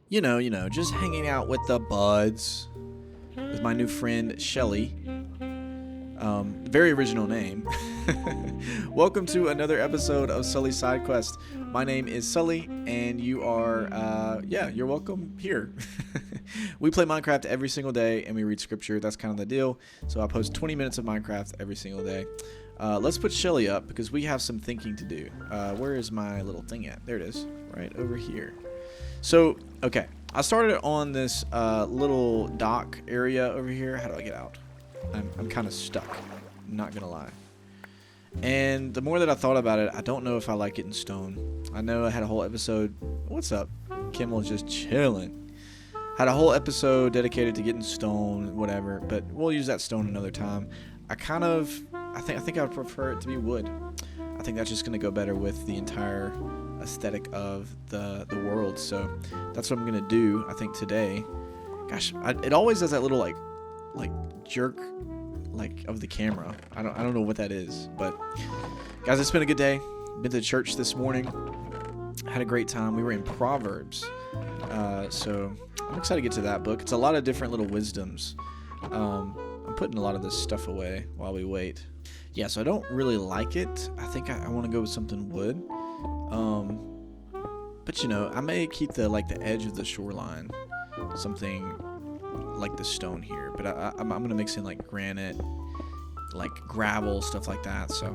just hanging out with the buds with my new friend Shelly. Very original name. Welcome to another episode of Sully's Side Quest. My name is Sully, and you are, you're welcome here. We play Minecraft every single day, and we read scripture. That's kind of the deal. So I post 20 minutes of Minecraft every single day. Let's put Shelly up, because we have some thinking to do. Where is my little thing at? There it is, right over here. So, okay. I started on this little dock area over here. How do I get out? I'm kind of stuck. I'm not going to lie. And the more that I thought about it, I don't know if I like getting stone. I know I had a whole episode. What's up? Kimmel's just chilling. Had a whole episode dedicated to getting stone, whatever. But we'll use that stone another time. I think I would prefer it to be wood. I think that's just going to go better with the entire aesthetic of the world. So that's what I'm going to do, I think, today. Gosh, it always does that little like jerk of the camera. I don't know what that is, but guys, it's been a good day. Been to church this morning. Had a great time. We were in Proverbs, so I'm excited to get to that book. It's a lot of different little wisdoms. I'm putting a lot of this stuff away while we wait. Yeah, so I don't really like it. I think I want to go with something wood. But I may keep the edge of the shoreline, something like the stone here, but I'm gonna mix in like granite, like gravel, stuff like that. So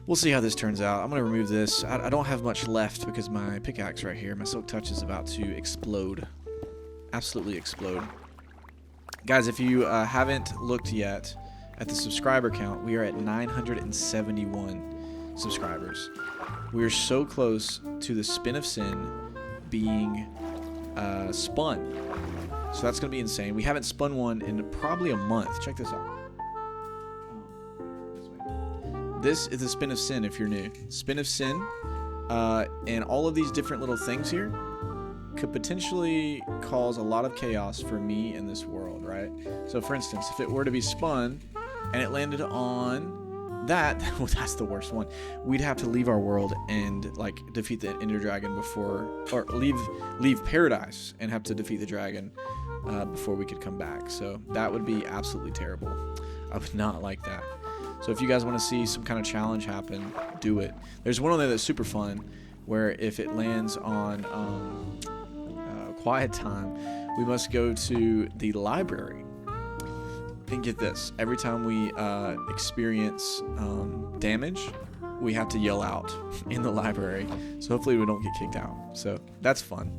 we'll see how this turns out. I'm gonna remove this. I don't have much left because my pickaxe right here, my silk touch, is about to explode, absolutely explode. Guys, if you haven't looked yet at the subscriber count, we are at 971 subscribers. We are so close to the spin of sin being spun. So that's going to be insane. We haven't spun one in probably a month. Check this out. This is the spin of sin if you're new. Spin of sin. And all of these different little things here could potentially cause a lot of chaos for me in this world, right? So for instance, if it were to be spun and it landed on that, well, that's the worst one. We'd have to leave our world and defeat the Ender Dragon before, or leave paradise and have to defeat the dragon before we could come back. So that would be absolutely terrible. I would not like that. So if you guys want to see some kind of challenge happen, do it. There's one on there that's super fun, where if it lands on quiet time, we must go to the library. And get this, every time we experience damage, we have to yell out in the library. So hopefully we don't get kicked out. So that's fun.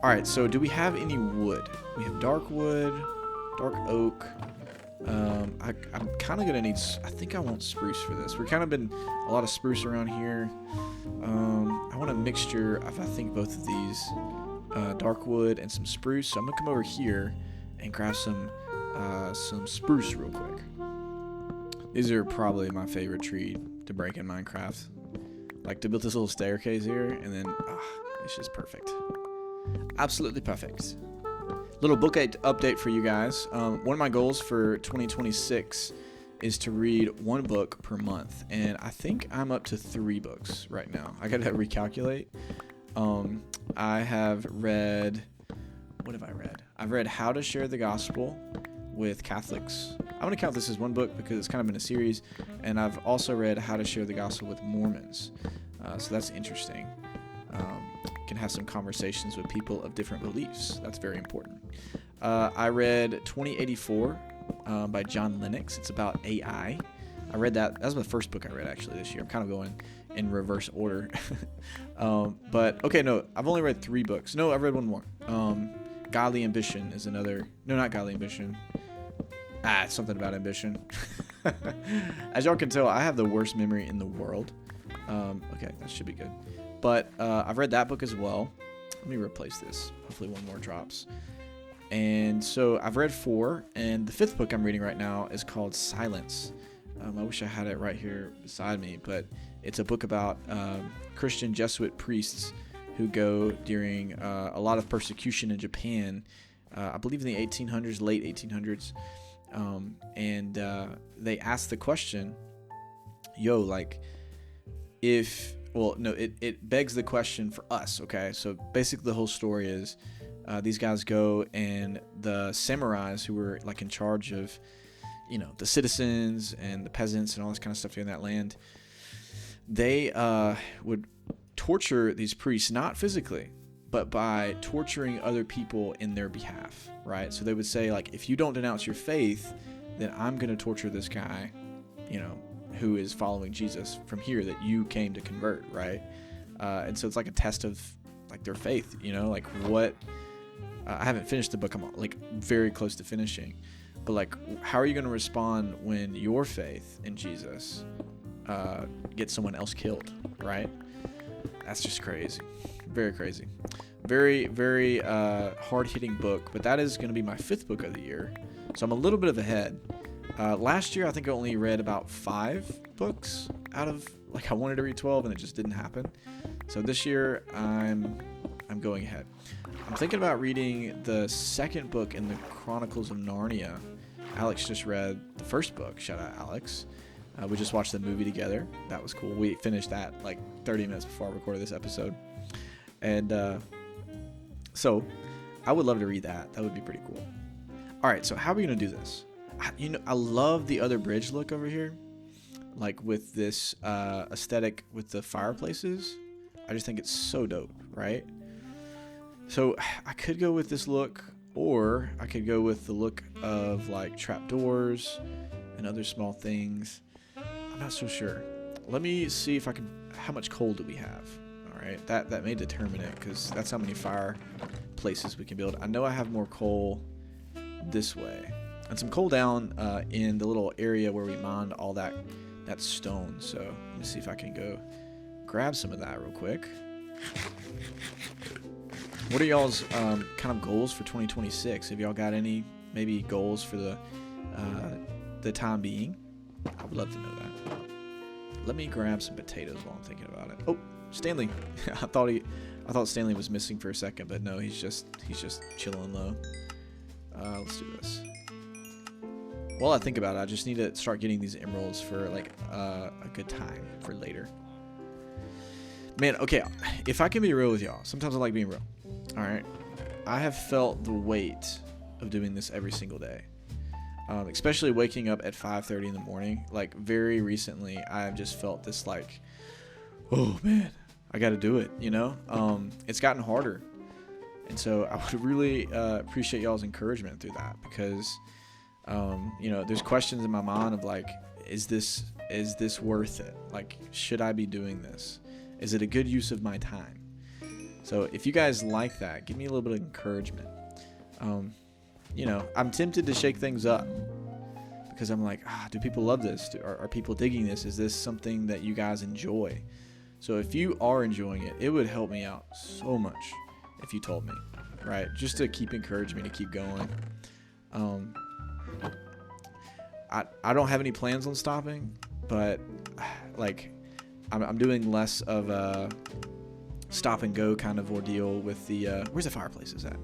All right, so do we have any wood? We have dark wood, dark oak. I'm kind of going to need, I think I want spruce for this. We've kind of been a lot of spruce around here. I want a mixture of, I think, both of these, dark wood and some spruce. So I'm going to come over here and grab some spruce real quick. These are probably my favorite tree to break in Minecraft. Like to build this little staircase here, and then it's just perfect. Absolutely perfect. Little book update for you guys. One of my goals for 2026 is to read one book per month, and I think I'm up to 3 books right now. I gotta recalculate. I have read. What have I read? I've read How to Share the Gospel with Catholics. I'm going to count this as one book because it's kind of been a series. And I've also read How to Share the Gospel with Mormons. So that's interesting. Can have some conversations with people of different beliefs. That's very important. I read 2084 by John Lennox. It's about AI. I read that. That was the first book I read actually this year. I'm kind of going in reverse order. But okay, no, I've only read 3 books. No, I've read one more. Godly Ambition is another. No, not Godly Ambition. It's something about ambition. As y'all can tell, I have the worst memory in the world. Okay, that should be good. But I've read that book as well. Let me replace this. Hopefully one more drops. And so I've read 4, and the 5th book I'm reading right now is called Silence. I wish I had it right here beside me, but it's a book about Christian Jesuit priests who go during a lot of persecution in Japan, I believe in the 1800s, late 1800s, and they asked the question, if well, no, it begs the question for us, okay? So basically the whole story is these guys go, and the samurais who were like in charge of, the citizens and the peasants and all this kind of stuff in that land, they would torture these priests, not physically, but by torturing other people in their behalf, right? So they would say, like, if you don't denounce your faith, then I'm going to torture this guy, who is following Jesus from here that you came to convert, right? And so it's like a test of like their faith, like what. I haven't finished the book. I'm like very close to finishing, but like, how are you going to respond when your faith in Jesus gets someone else killed, right? That's just crazy, very crazy, very, very hard-hitting book. But that is going to be my 5th book of the year, so I'm a little bit of ahead. Last year, I think I only read about 5 books out of, like, I wanted to read 12 and it just didn't happen. So this year, I'm going ahead. I'm thinking about reading the 2nd book in the Chronicles of Narnia. Alex just read the 1st book. Shout out, Alex. We just watched the movie together. That was cool. We finished that like 30 minutes before I recorded this episode. And so I would love to read that. That would be pretty cool. All right, so how are we going to do this? I love the other bridge look over here, like with this aesthetic with the fireplaces. I just think it's so dope, right? So I could go with this look, or I could go with the look of like trapdoors and other small things. I'm not so sure. Let me see if I can. How much coal do we have? All right, that may determine it, because that's how many fireplaces we can build. I know I have more coal this way. And some coal down in the little area where we mined all that stone. So let me see if I can go grab some of that real quick. What are y'all's kind of goals for 2026? Have y'all got any maybe goals for the time being? I would love to know that. Let me grab some potatoes while I'm thinking about it. Oh, Stanley. I thought Stanley was missing for a second, but no, he's just chilling low. Let's do this. While I think about it, I just need to start getting these emeralds for like a good time for later. Man, okay, if I can be real with y'all, sometimes I like being real. All right, I have felt the weight of doing this every single day, especially waking up at 5:30 in the morning. Like very recently, I've just felt this like, oh man, I got to do it. It's gotten harder, and so I would really appreciate y'all's encouragement through that, because. There's questions in my mind of like, is this worth it? Like, should I be doing this? Is it a good use of my time? So if you guys like that, give me a little bit of encouragement. I'm tempted to shake things up, because I'm like, do people love this? Are people digging this? Is this something that you guys enjoy? So if you are enjoying it, it would help me out so much if you told me, right? Just to keep encouraging me to keep going. I don't have any plans on stopping, but like I'm doing less of a stop and go kind of ordeal with the where's the fireplaces at?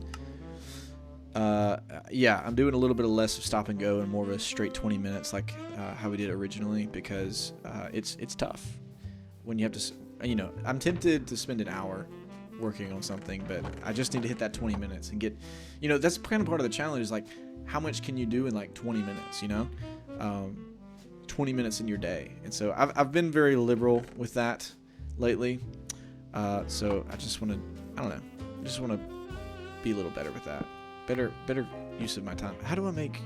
I'm doing a little bit of less of stop and go and more of a straight 20 minutes like how we did originally, because it's tough when you have to, I'm tempted to spend an hour working on something, but I just need to hit that 20 minutes and get, that's kind of part of the challenge, is like, how much can you do in like 20 minutes, 20 minutes in your day. And so I've been very liberal with that lately. So I just want to be a little better with that. Better use of my time. How do I make,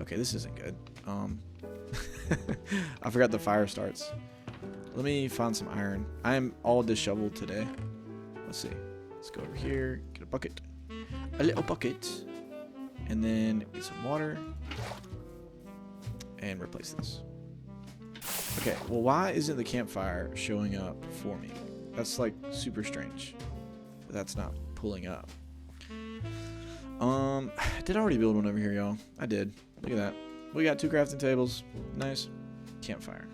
okay, this isn't good. I forgot the fire starts. Let me find some iron. I am all disheveled today. Let's see. Let's go over here, get a little bucket, and then get some water and replace this. Okay, well, why isn't the campfire showing up for me? That's like super strange. That's not pulling up. Did I already build one over here, y'all? I did. Look at that. We got 2 crafting tables. Nice. Campfire.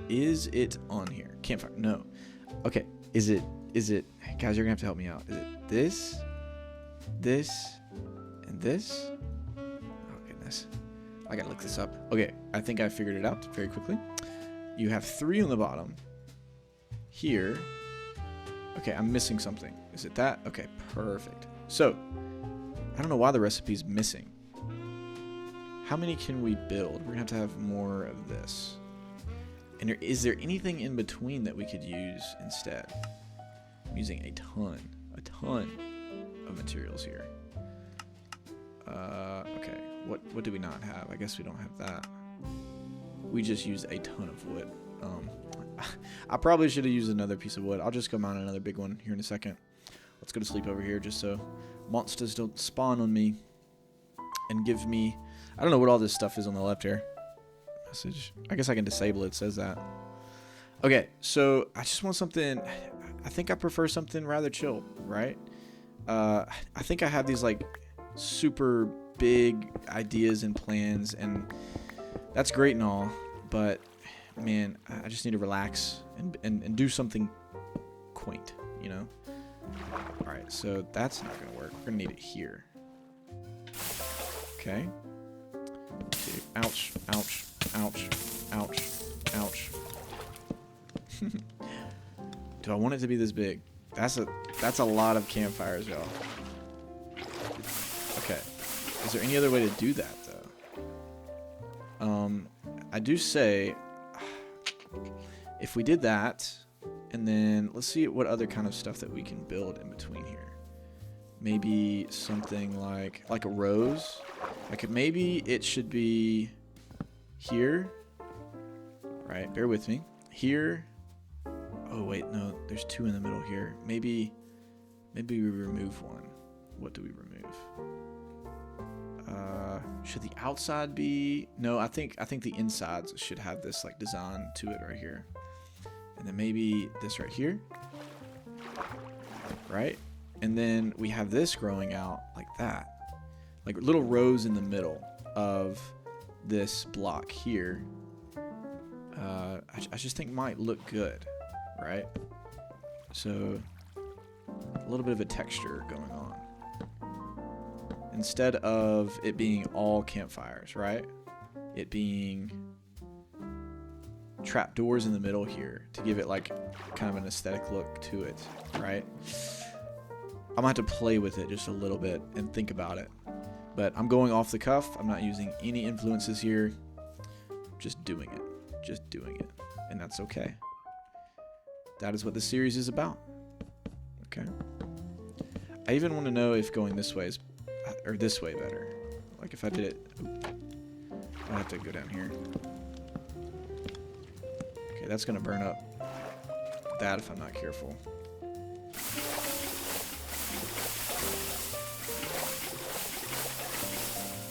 Is it on here? Campfire. No. Okay. Is it, guys, you're gonna have to help me out. Is it this, and this? Oh, goodness. I gotta look this up. Okay. I think I figured it out very quickly. You have 3 on the bottom. Here. Okay, I'm missing something. Is it that? Okay, perfect. So, I don't know why the recipe's missing. How many can we build? We're going to have more of this. And is there anything in between that we could use instead? I'm using a ton of materials here. Okay, what do we not have? I guess we don't have that. We just used a ton of wood. I probably should have used another piece of wood. I'll just go mount another big one here in a second. Let's go to sleep over here just so monsters don't spawn on me and give me... I don't know what all this stuff is on the left here. Message. I guess I can disable it. It says that. Okay, so I just want something... I think I prefer something rather chill, right? I think I have these like super big ideas and plans, and that's great and all, but man, I just need to relax and do something quaint, you know? Alright, so that's not going to work. We're going to need it here. Okay. Ouch, ouch, ouch, ouch, ouch. Do I want it to be this big? That's a lot of campfires, y'all. Okay. Is there any other way to do that, though? I do say, if we did that, and then let's see what other kind of stuff that we can build in between here. Maybe something like a rose. Like maybe it should be here. Right, bear with me. Here. Oh wait, no, there's 2 in the middle here. Maybe we remove one. What do we remove? Should the outside be? No, I think the insides should have this like design to it right here. And then maybe this right here. Right? And then we have this growing out like that. Like little rows in the middle of this block here. I just think might look good, right? So a little bit of a texture going on. Instead of it being all campfires, right? It being trapdoors in the middle here to give it like kind of an aesthetic look to it, right? I'm gonna have to play with it just a little bit and think about it. But I'm going off the cuff. I'm not using any influences here. Just doing it. Just doing it. And that's okay. That is what the series is about. Okay. I even want to know if going this way is, or this way better. Like if I did it, I have to go down here. Okay, that's gonna burn up that if I'm not careful.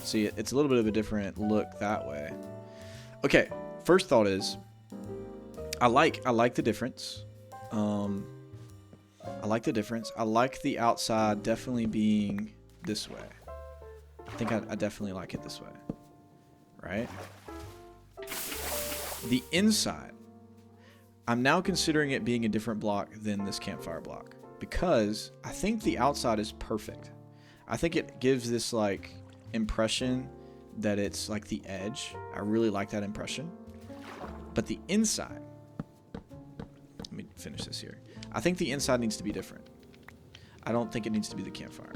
See, it's a little bit of a different look that way. Okay, first thought is, I like the difference. I like the difference. I like the outside definitely being this way. I think I definitely like it this way. Right? The inside, I'm now considering it being a different block than this campfire block, because I think the outside is perfect. I think it gives this like impression that it's like the edge. I really like that impression. But the inside, let me finish this here. I think the inside needs to be different. I don't think it needs to be the campfire.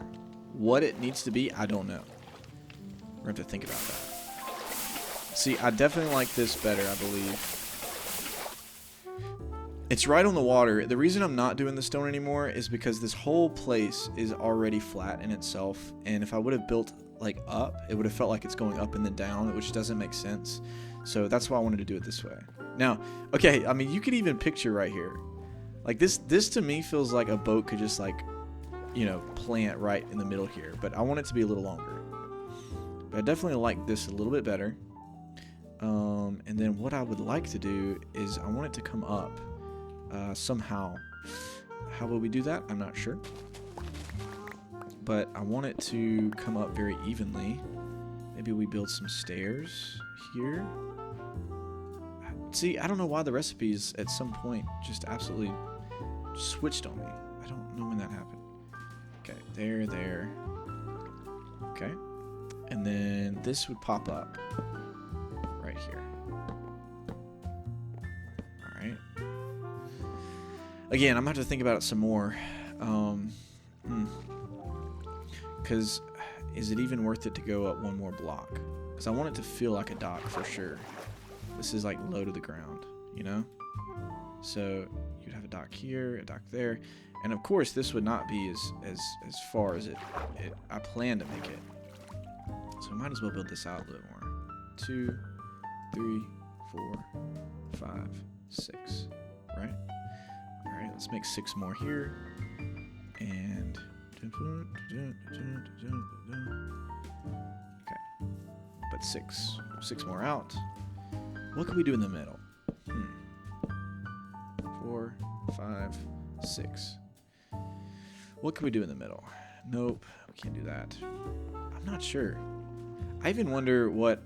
What it needs to be, I don't know. We're going to have to think about that. See, I definitely like this better, I believe. It's right on the water. The reason I'm not doing the stone anymore is because this whole place is already flat in itself. And if I would have built like up, it would have felt like it's going up and then down, which doesn't make sense. So that's why I wanted to do it this way. Now, okay, I mean, you could even picture right here. Like this to me feels like a boat could just like, you know, plant right in the middle here. But I want it to be a little longer. But I definitely like this a little bit better. And then what I would like to do is I want it to come up somehow. How will we do that? I'm not sure. But I want it to come up very evenly. Maybe we build some stairs here. See, I don't know why the recipes at some point just absolutely switched on me. I don't know when that happened. Okay, there. Okay. And then this would pop up right here. Again, I'm going to have to think about it some more. Because is it even worth it to go up one more block? Because I want it to feel like a dock for sure. This is like low to the ground, you know? So you'd have a dock here, a dock there. And of course, this would not be as far as I plan to make it. So I might as well build this out a little more. 2, 3, 4, 5, 6, right? All right, let's make 6 more here. And okay, but 6 more out. What can we do in the middle? 4, 5, 6. What can we do in the middle? Nope, we can't do that. I'm not sure. I even wonder what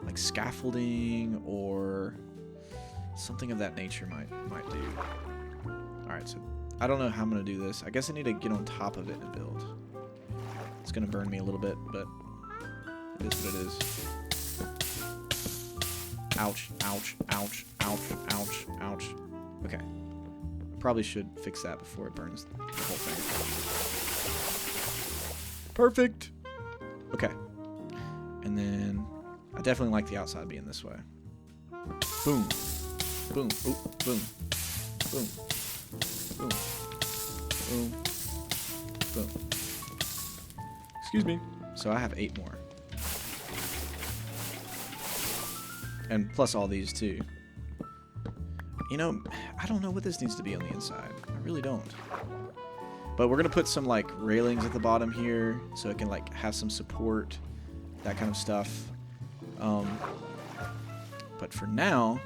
like scaffolding or something of that nature might do. All right, so I don't know how I'm gonna do this. I guess I need to get on top of it and build. It's gonna burn me a little bit, but it is what it is. Ouch, ouch, ouch, ouch, ouch, ouch. Okay. Probably should fix that before it burns the whole thing. Perfect. Okay. And then I definitely like the outside being this way. Boom. Boom. Oop. Boom. Boom. Boom. Boom. Boom. Excuse me. So I have 8 more. And plus all these too. You know, I don't know what this needs to be on the inside. I really don't. But we're going to put some like railings at the bottom here so it can like have some support, that kind of stuff. But for now,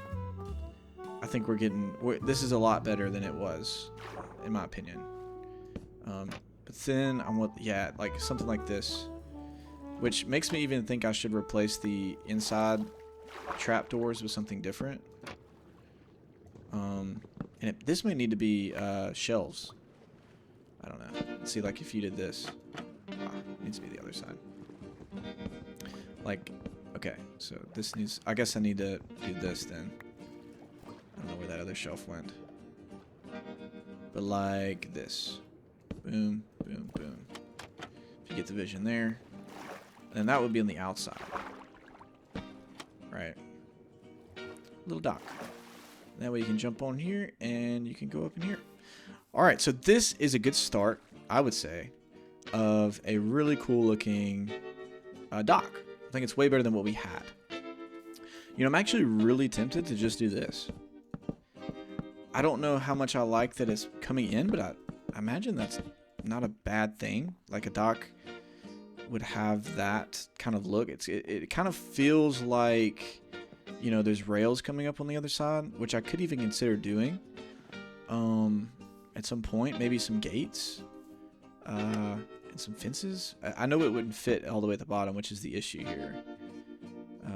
I think this is a lot better than it was, in my opinion. But then yeah, like something like this, which makes me even think I should replace the inside trapdoors with something different. And this may need to be shelves. I don't know. Let's see, like if you did this. It needs to be the other side. Like, okay, so this needs, I guess I need to do this then. I don't know where that other shelf went. But like this. Boom, boom, boom. If you get the vision there. And that would be on the outside. Right. Little dock. That way you can jump on here and you can go up in here. All right, so this is a good start, I would say, of a really cool looking dock. I think it's way better than what we had. You know, I'm actually really tempted to just do this. I don't know how much I like that it's coming in, but I imagine that's not a bad thing. Like a dock would have that kind of look. It kind of feels like, you know, there's rails coming up on the other side, which I could even consider doing at some point. Maybe some gates and some fences. I know it wouldn't fit all the way at the bottom, which is the issue here.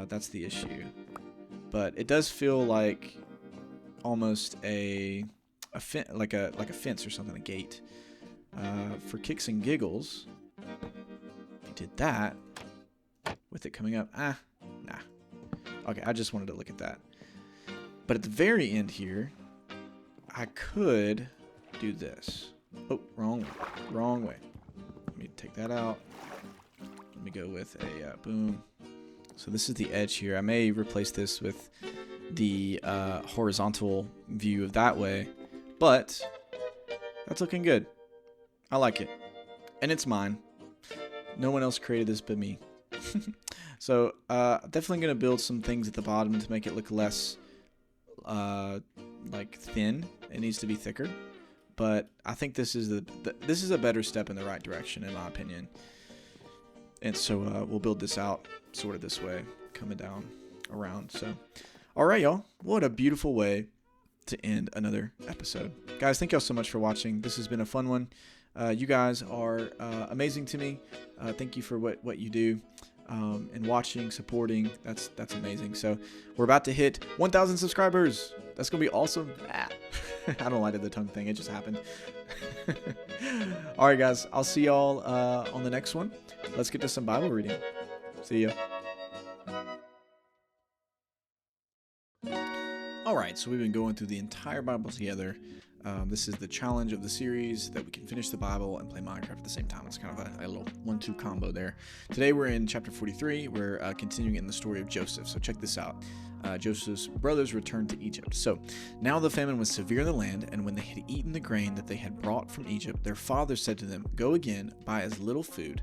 That's the issue. But it does feel like almost like a fence or something, a gate. For kicks and giggles, if you did that with it coming up, nah. Okay, I just wanted to look at that. But at the very end here, I could do this. Oh, wrong way. Let me take that out. Let me go with a boom. So this is the edge here. I may replace this with the horizontal view of that way, but that's looking good. I like it. And it's mine. No one else created this but me. So definitely going to build some things at the bottom to make it look less like thin. It needs to be thicker. But I think this is this is a better step in the right direction, in my opinion. And so we'll build this out sort of this way, coming down around. So, all right, y'all. What a beautiful way to end another episode. Guys, thank y'all so much for watching. This has been a fun one. You guys are amazing to me. Thank you for what you do. And watching, supporting, that's amazing. So we're about to hit 1,000 subscribers. That's gonna be awesome. I don't like the tongue thing, it just happened. All right, guys, I'll see y'all on the next one. Let's get to some Bible reading. See ya. All right, so we've been going through the entire Bible together. This is the challenge of the series, that we can finish the Bible and play Minecraft at the same time. It's kind of a little 1-2 combo there. Today we're in chapter 43. We're continuing in the story of Joseph. So check this out. Joseph's brothers returned to Egypt. So now the famine was severe in the land, and when they had eaten the grain that they had brought from Egypt, their father said to them, "Go again, buy as little food."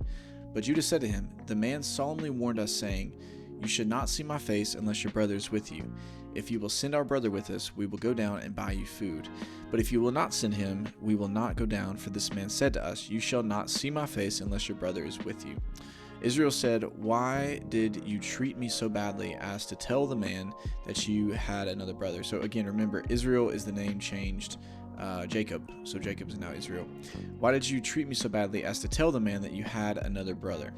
But Judah said to him, "The man solemnly warned us, saying, 'You should not see my face unless your brother is with you. If you will send our brother with us, we will go down and buy you food. But if you will not send him, we will not go down, for this man said to us, you shall not see my face unless your brother is with you.' Israel said, 'Why did you treat me so badly as to tell the man that you had another brother?'" So again, remember, Israel is the name changed, Jacob. So Jacob is now Israel. "Why did you treat me so badly as to tell the man that you had another brother?"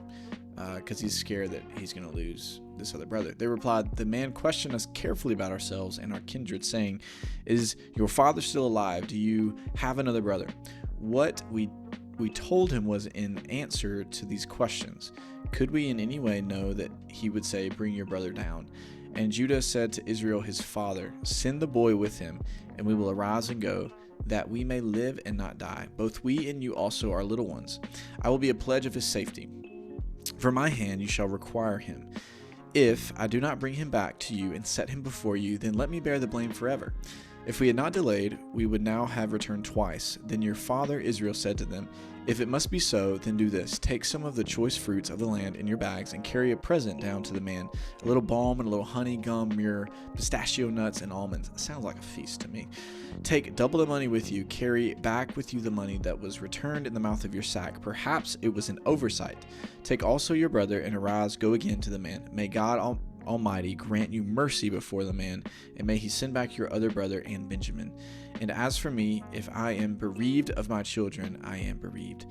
Because he's scared that he's going to lose this other brother. They replied, "The man questioned us carefully about ourselves and our kindred, saying, 'Is your father still alive? Do you have another brother?' What we told him was in answer to these questions. Could we in any way know that he would say, 'Bring your brother down'?" And Judah said to Israel his father, "Send the boy with him, and we will arise and go, that we may live and not die, both we and you also our little ones. I will be a pledge of his safety. For my hand you shall require him. If I do not bring him back to you and set him before you, then let me bear the blame forever." If we had not delayed, we would now have returned twice. Then your father Israel said to them, "If it must be so, then do this. Take some of the choice fruits of the land in your bags and carry a present down to the man, a little balm and a little honey, gum, myrrh, pistachio nuts, and almonds." It sounds like a feast to me. "Take double the money with you. Carry back with you the money that was returned in the mouth of your sack. Perhaps it was an oversight. Take also your brother and arise, go again to the man. May God Almighty grant you mercy before the man, and may he send back your other brother and Benjamin. And as for me, if I am bereaved of my children, I am bereaved."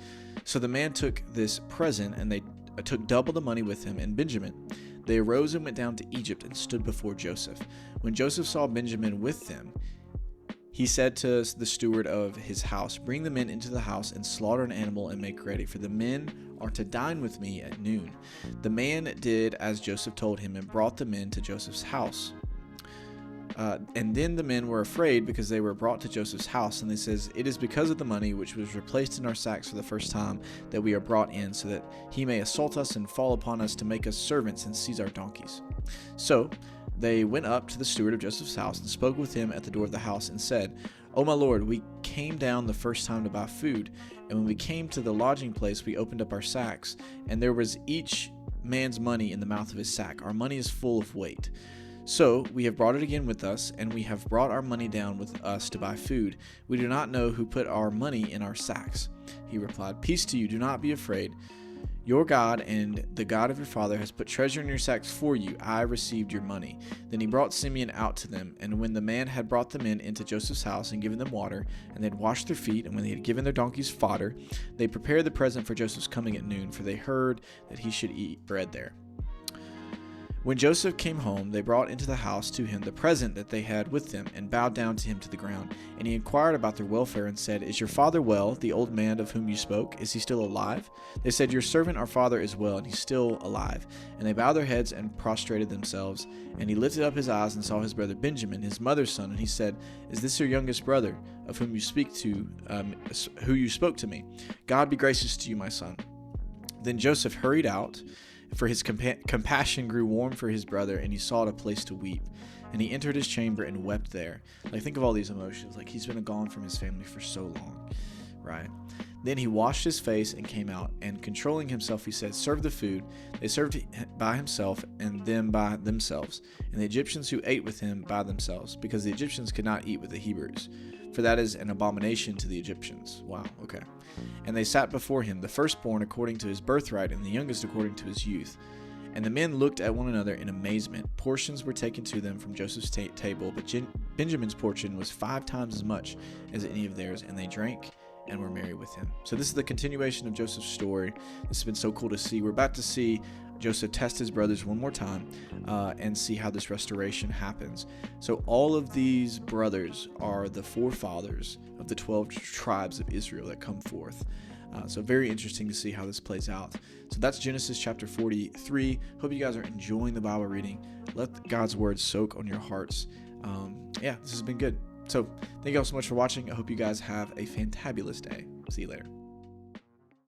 So the man took this present, and they took double the money with him and Benjamin. They arose and went down to Egypt and stood before Joseph. When Joseph saw Benjamin with them, he said to the steward of his house, "Bring the men into the house and slaughter an animal and make ready, for the men are to dine with me at noon." The man did as Joseph told him and brought the men to Joseph's house. And then the men were afraid because they were brought to Joseph's house, and they says, "It is because of the money which was replaced in our sacks for the first time that we are brought in, so that he may assault us and fall upon us to make us servants and seize our donkeys." So they went up to the steward of Joseph's house and spoke with him at the door of the house and said, "O my lord, we came down the first time to buy food, and when we came to the lodging place, we opened up our sacks, and there was each man's money in the mouth of his sack. Our money is full of weight. So we have brought it again with us, and we have brought our money down with us to buy food. We do not know who put our money in our sacks." He replied, "Peace to you, do not be afraid. Your God and the God of your father has put treasure in your sacks for you. I received your money." Then he brought Simeon out to them, and when the man had brought the men into Joseph's house and given them water, and they had washed their feet, and when they had given their donkeys fodder, they prepared the present for Joseph's coming at noon, for they heard that he should eat bread there. When Joseph came home, they brought into the house to him the present that they had with them, and bowed down to him to the ground. And he inquired about their welfare, and said, "Is your father well, the old man of whom you spoke? Is he still alive?" They said, "Your servant our father is well, and he's still alive." And they bowed their heads and prostrated themselves. And he lifted up his eyes and saw his brother Benjamin, his mother's son, and he said, "Is this your youngest brother, of whom you who you spoke to me? God be gracious to you, my son." Then Joseph hurried out, for his compassion grew warm for his brother, and he sought a place to weep. And he entered his chamber and wept there. Like, think of all these emotions. Like, he's been gone from his family for so long, right? Then he washed his face and came out, and controlling himself, he said, "Serve the food." They served by himself, and them by themselves, and the Egyptians who ate with him by themselves, because the Egyptians could not eat with the Hebrews, for that is an abomination to the Egyptians. Wow, okay. And they sat before him, the firstborn according to his birthright, and the youngest according to his youth. And the men looked at one another in amazement. Portions were taken to them from Joseph's table, but Benjamin's portion was 5 times as much as any of theirs, and they drank and were merry with him. So this is the continuation of Joseph's story. This has been so cool to see. We're about to see Joseph test his brothers one more time and see how this restoration happens. So all of these brothers are the forefathers of the 12 tribes of Israel that come forth. So very interesting to see how this plays out. So that's Genesis chapter 43. Hope you guys are enjoying the Bible reading. Let God's word soak on your hearts. Yeah, this has been good. So thank you all so much for watching. I hope you guys have a fantabulous day. See you later.